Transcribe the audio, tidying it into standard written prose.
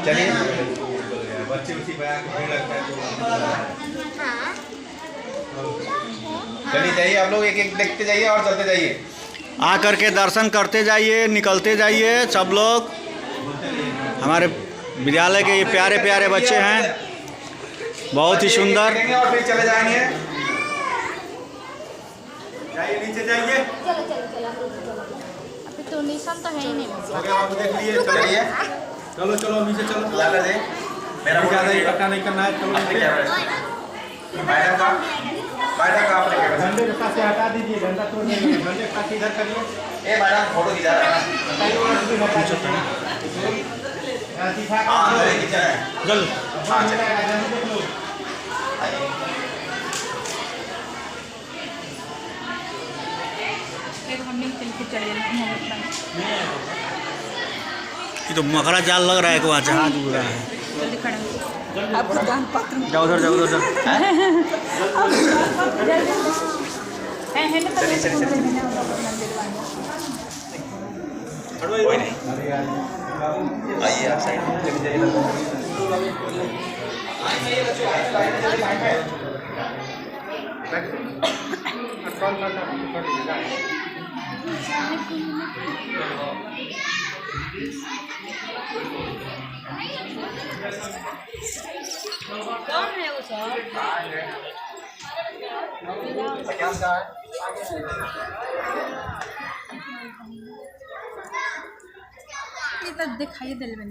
चलिए बच्चे उसी बयान को लगता है चलिए जाइए आप लोग एक एक देखते जाइए और चलते जाइए। आ करके दर्शन करते जाइए, निकलते जाइए सब लोग। हमारे विद्यालय के ये प्यारे प्यारे बच्चे हैं, बहुत ही सुंदर। और फिर चले जाएंगे, जाइए नीचे जाइए। चलो चलो चलो अभी तो निशान तो है ही नहीं। आप देख लिए, चलिए चलो चलो नीचे चलो। लाला दे मेरा ज़्यादा इकट्ठा नहीं करना है। चलो मैडम का आपने झंडे के पास से हटा दीजिए, झंडा तोड़ दीजिए, झंडे के पास इधर करिए। ए मैडम फोटो खिंचा रहा है जल्दी। हाँ ये तो मकड़ा जाल लग रहा है, वहाँ जहाज उड़ रहा है। आपको दान पात्र जाओ उधर जाओ उधर कोई नहीं, आइए आप साइड कौन है वो सब? ये तो दिखाई दे रहा है।